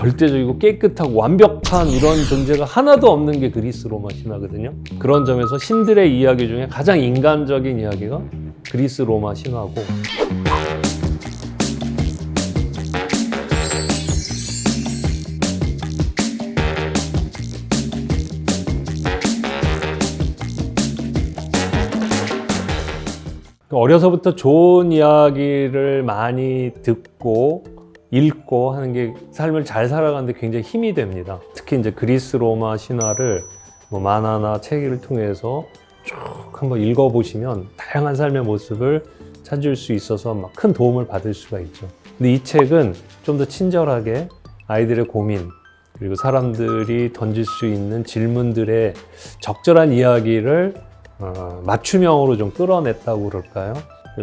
절대적이고 깨끗하고 완벽한 이런 존재가 하나도 없는 게 그리스 로마 신화거든요. 그런 점에서 신들의 이야기 중에 가장 인간적인 이야기가 그리스 로마 신화고, 어려서부터 좋은 이야기를 많이 듣고 읽고 하는 게 삶을 잘 살아가는데 굉장히 힘이 됩니다. 특히 이제 그리스 로마 신화를 만화나 책을 통해서 쭉 한번 읽어보시면 다양한 삶의 모습을 찾을 수 있어서 막 큰 도움을 받을 수가 있죠. 근데 이 책은 좀 더 친절하게 아이들의 고민, 그리고 사람들이 던질 수 있는 질문들의 적절한 이야기를 맞춤형으로 좀 끌어냈다고 그럴까요?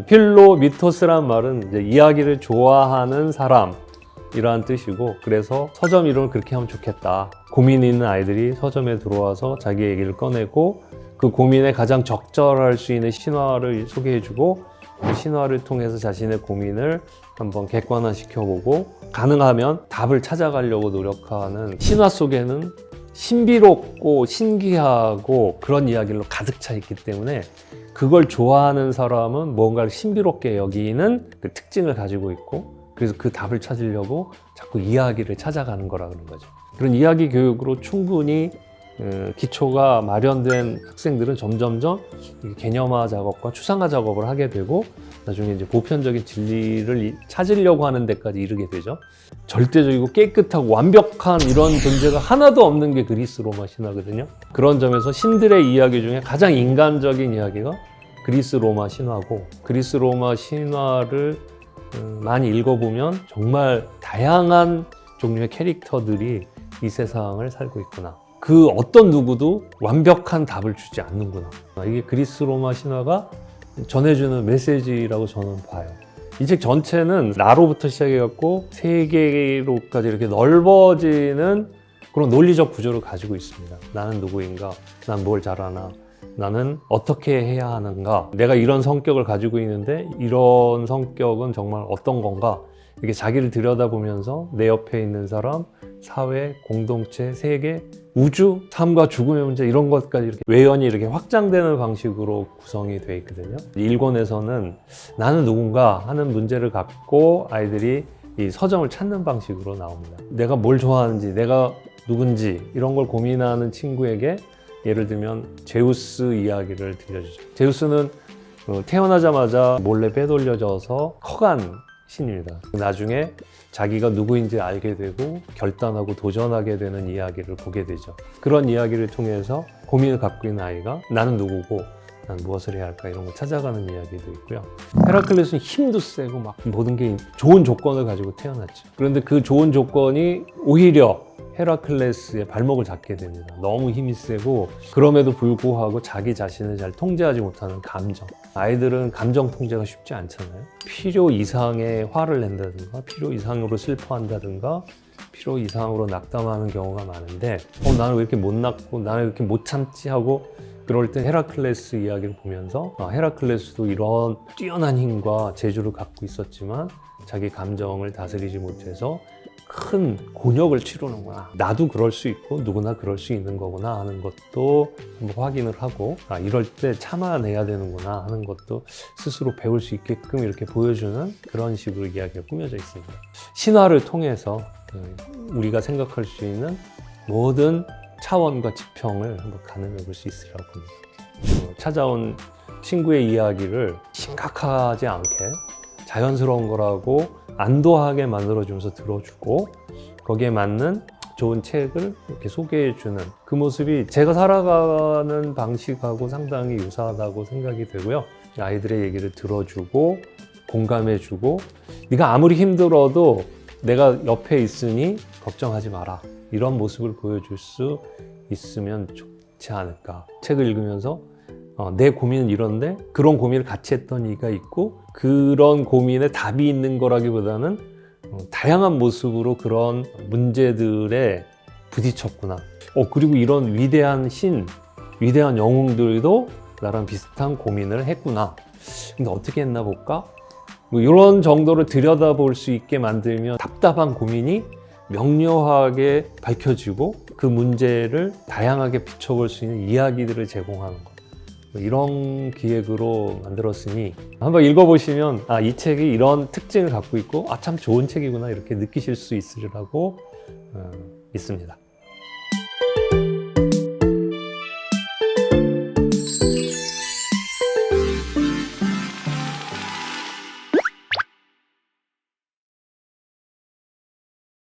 필로미토스란 말은 이제 이야기를 좋아하는 사람이라는 뜻이고, 그래서 서점 이름을 그렇게 하면 좋겠다. 고민이 있는 아이들이 서점에 들어와서 자기 얘기를 꺼내고 그 고민에 가장 적절할 수 있는 신화를 소개해주고, 그 신화를 통해서 자신의 고민을 한번 객관화시켜보고 가능하면 답을 찾아가려고 노력하는, 신화 속에는 신비롭고 신기하고 그런 이야기로 가득 차 있기 때문에 그걸 좋아하는 사람은 뭔가를 신비롭게 여기는 그 특징을 가지고 있고, 그래서 그 답을 찾으려고 자꾸 이야기를 찾아가는 거라는 거죠. 그런 이야기 교육으로 충분히 기초가 마련된 학생들은 점점점 개념화 작업과 추상화 작업을 하게 되고, 나중에 이제 보편적인 진리를 찾으려고 하는 데까지 이르게 되죠. 절대적이고 깨끗하고 완벽한 이런 존재가 하나도 없는 게 그리스 로마 신화거든요. 그런 점에서 신들의 이야기 중에 가장 인간적인 이야기가 그리스 로마 신화고, 그리스 로마 신화를 많이 읽어보면 정말 다양한 종류의 캐릭터들이 이 세상을 살고 있구나. 그 어떤 누구도 완벽한 답을 주지 않는구나. 이게 그리스 로마 신화가 전해주는 메시지라고 저는 봐요. 이 책 전체는 나로부터 시작해갖고 세계로까지 이렇게 넓어지는 그런 논리적 구조를 가지고 있습니다. 나는 누구인가? 난 뭘 잘하나? 나는 어떻게 해야 하는가? 내가 이런 성격을 가지고 있는데 이런 성격은 정말 어떤 건가? 이렇게 자기를 들여다보면서 내 옆에 있는 사람, 사회, 공동체, 세계, 우주, 삶과 죽음의 문제, 이런 것까지 이렇게 외연이 이렇게 확장되는 방식으로 구성이 되어 있거든요. 1권에서는 나는 누군가 하는 문제를 갖고 아이들이 이 서점을 찾는 방식으로 나옵니다. 내가 뭘 좋아하는지, 내가 누군지 이런 걸 고민하는 친구에게 예를 들면 제우스 이야기를 들려주죠. 제우스는 태어나자마자 몰래 빼돌려져서 커간 신입니다. 나중에 자기가 누구인지 알게 되고 결단하고 도전하게 되는 이야기를 보게 되죠. 그런 이야기를 통해서 고민을 갖고 있는 아이가 나는 누구고 난 무엇을 해야 할까, 이런 거 찾아가는 이야기도 있고요. 헤라클레스는 힘도 세고 막 모든 게 좋은 조건을 가지고 태어났죠. 그런데 그 좋은 조건이 오히려 헤라클레스의 발목을 잡게 됩니다. 너무 힘이 세고 그럼에도 불구하고 자기 자신을 잘 통제하지 못하는 감정. 아이들은 감정 통제가 쉽지 않잖아요. 필요 이상의 화를 낸다든가 필요 이상으로 슬퍼한다든가 필요 이상으로 낙담하는 경우가 많은데 나는 왜 이렇게 못 낙고 나는 왜 이렇게 못 참지 하고 그럴 때 헤라클레스 이야기를 보면서 헤라클레스도 이런 뛰어난 힘과 재주를 갖고 있었지만 자기 감정을 다스리지 못해서 큰 곤욕을 치르는구나. 나도 그럴 수 있고 누구나 그럴 수 있는 거구나 하는 것도 한번 확인을 하고 이럴 때 참아내야 되는구나 하는 것도 스스로 배울 수 있게끔 이렇게 보여주는 그런 식으로 이야기가 꾸며져 있습니다. 신화를 통해서 우리가 생각할 수 있는 모든 차원과 지평을 한번 가늠해 볼 수 있으리라고 봅니다. 찾아온 친구의 이야기를 심각하지 않게 자연스러운 거라고 안도하게 만들어주면서 들어주고 거기에 맞는 좋은 책을 이렇게 소개해주는 그 모습이 제가 살아가는 방식하고 상당히 유사하다고 생각이 되고요. 아이들의 얘기를 들어주고 공감해주고 네가 아무리 힘들어도 내가 옆에 있으니 걱정하지 마라, 이런 모습을 보여줄 수 있으면 좋지 않을까. 책을 읽으면서 내 고민은 이런데 그런 고민을 같이 했던 이가 있고 그런 고민에 답이 있는 거라기보다는 다양한 모습으로 그런 문제들에 부딪혔구나. 그리고 이런 위대한 신, 위대한 영웅들도 나랑 비슷한 고민을 했구나. 근데 어떻게 했나 볼까? 이런 정도를 들여다볼 수 있게 만들면 답답한 고민이 명료하게 밝혀지고 그 문제를 다양하게 비춰볼 수 있는 이야기들을 제공하는 것. 뭐 이런 기획으로 만들었으니 한번 읽어보시면 이 책이 이런 특징을 갖고 있고 참 좋은 책이구나 이렇게 느끼실 수 있으리라고 믿습니다.